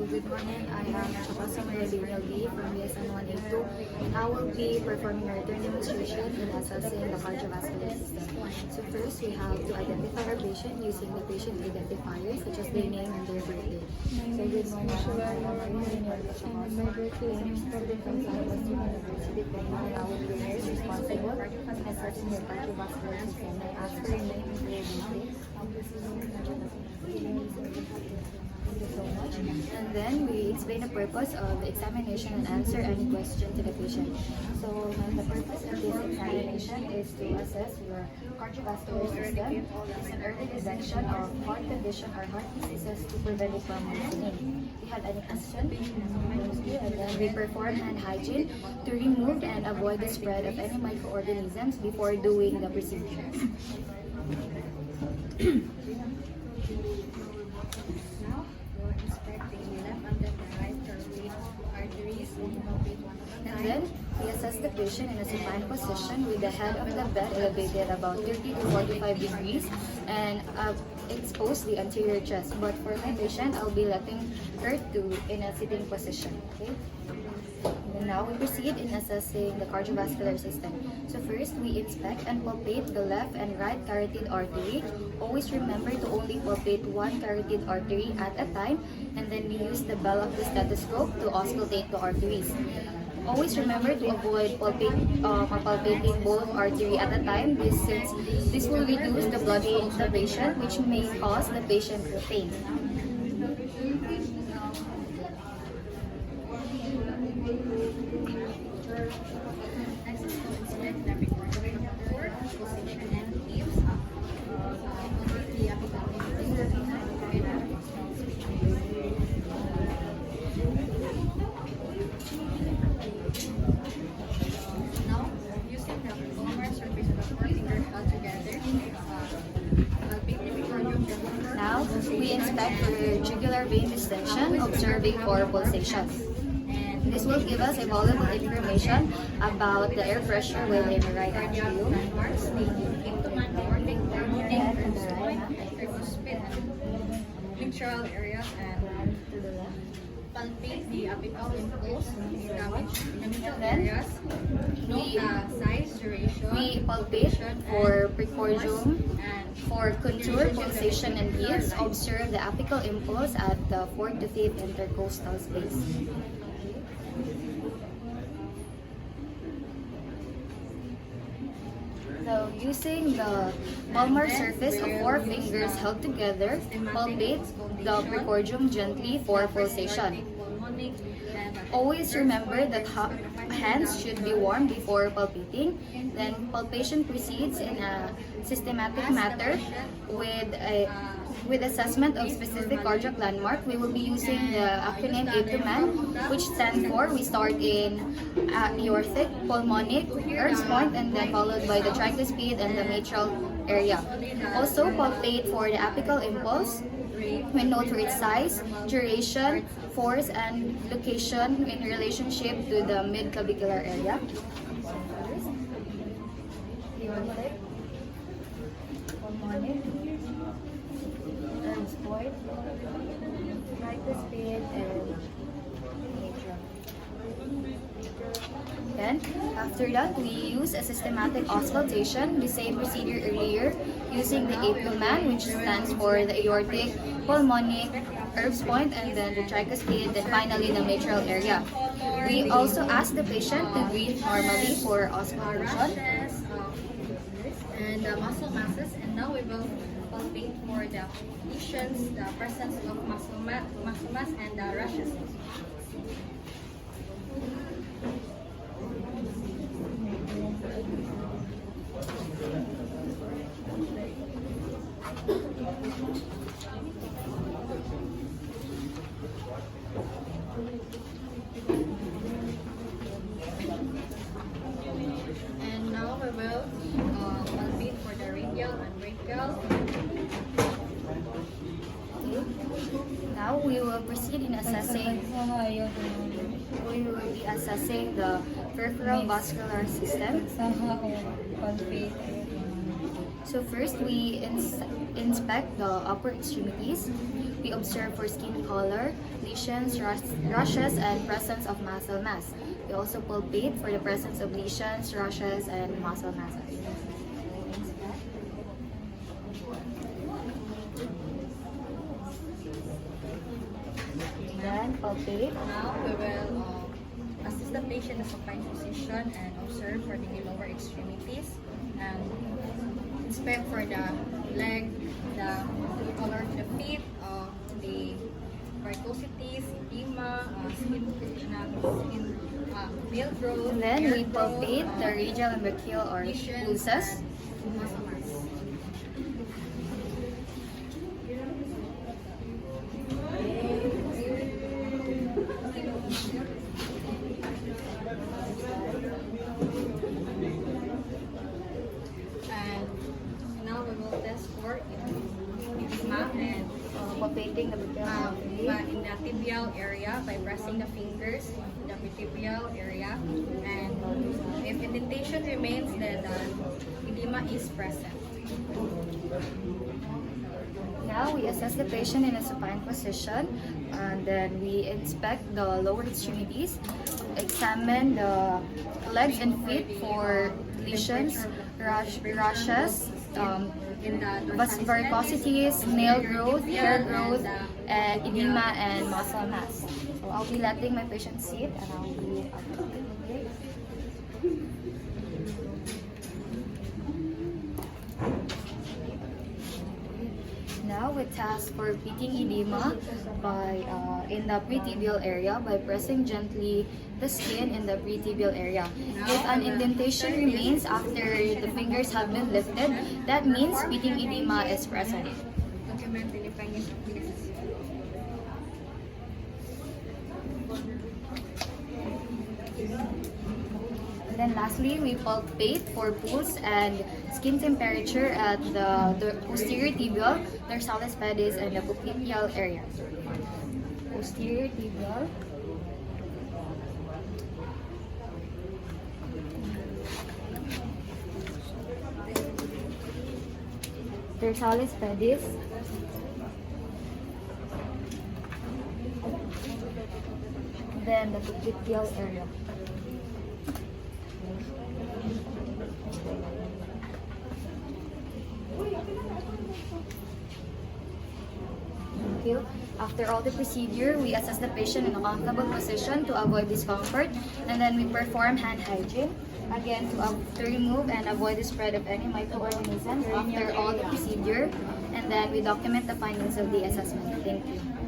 good morning. I am Achacoso Deniele from BSN 182, and I will be performing a return demonstration in assessing the cardiovascular system. So first, we have to identify our patient using the patient identifiers such as their name and their birthday. So good morning. My birthday is from Southwestern University, and I will be nurse responsible in assessing your cardiovascular system. I ask for your name and your birthday. Thank you so much. And then we explain the purpose of the examination and answer any question to the patient. So the purpose of this examination is to assess your cardiovascular system. It's an early detection of heart condition or heart diseases to prevent it from worsening. Do you have any question? And then we perform hand hygiene to remove and avoid the spread of any microorganisms before doing the procedure. And then, we assess the patient in a supine position with the head of the bed elevated about 30 to 45 degrees and expose the anterior chest. But for my patient, I'll be letting her in a sitting position. Okay? And now we proceed in assessing the cardiovascular system. So first, we inspect and palpate the left and right carotid artery. Always remember to only palpate one carotid artery at a time, and then we use the bell of the stethoscope to auscultate the arteries. Always remember to avoid palpating both artery at a time, since this will reduce the blood flow to the patient, which may cause the patient pain. Next is to inspect the recording report, position and leaves. Now, using the palmar surface of the four fingers held together, now, we inspect the jugular vein distension, observing for pulsations. This will give us a valuable information about the air pressure within the right atrium. Pictorial areas and palpate the apical impulse in the middle areas. Note size, duration. We palpate for precordium, for contour, pulsation, and beats. Observe the apical impulse at the 4th to 5th intercostal space. So, using the palmar surface of 4 fingers held together, palpate the precordium gently for pulsation. Always remember that hands should be warm before palpating. Then palpation proceeds in a systematic manner with assessment of specific cardiac landmark. We will be using the acronym A2MAN, which stands for, we start in aortic, pulmonic, Earth's point, and then followed by the tricuspid and the mitral area. Also palpate for the apical impulse. We note for its size, duration, force, and location in relationship to the mid-clavicular area. Aortic, pulmonic, Earth's point, tricuspid, and mitral. Then, after that, we use a systematic auscultation, the same procedure earlier, using the A2MAN, which stands for the aortic, pulmonic, Erb's point, and then the tricuspid, and finally the mitral area. We also ask the patient to breathe normally for auscultation. And muscle masses, and now we will palpate for the lesions, the presence of muscle mass, and the rashes. And now we will palpate for the radial and brachial. Now we will proceed in assessing. We will be assessing the peripheral vascular system. So first, we inspect the upper extremities. We observe for skin color, lesions, rashes, and presence of muscle mass. We also palpate for the presence of lesions, rashes, and muscle masses. Then palpate. Now we will assist the patient in a supine position and observe for the lower extremities and inspect for the leg, the color of the feet, the varicosities, edema, skin nail growth, And then hair we growth, palpate the radial and brachial or lesions, pulses. and muscle mass. And now we will test for edema and Palpating the brachial and in the tibial area by pressing the fingers in the tibial area, and if indentation remains, then edema is present. Now we assess the patient in a supine position, and then we inspect the lower extremities, examine the legs and feet for lesions, rashes, In the varicosities, nail growth, hair growth, edema, and muscle mass. So I'll be letting my patient sit, and I'll be Now we test for pitting edema by in the pretibial area by pressing gently the skin in the pretibial area. If an indentation remains after the fingers have been lifted, that means pitting edema is present. Document the findings of this. Then lastly, we palpate for pulse and skin temperature at the posterior tibial, dorsalis pedis, and the popliteal area. Posterior tibial, dorsalis pedis, then the popliteal area. Thank you. After all the procedure, we assess the patient in a comfortable position to avoid discomfort, and then we perform hand hygiene, again to remove and avoid the spread of any microorganisms after all the procedure, and then we document the findings of the assessment. Thank you.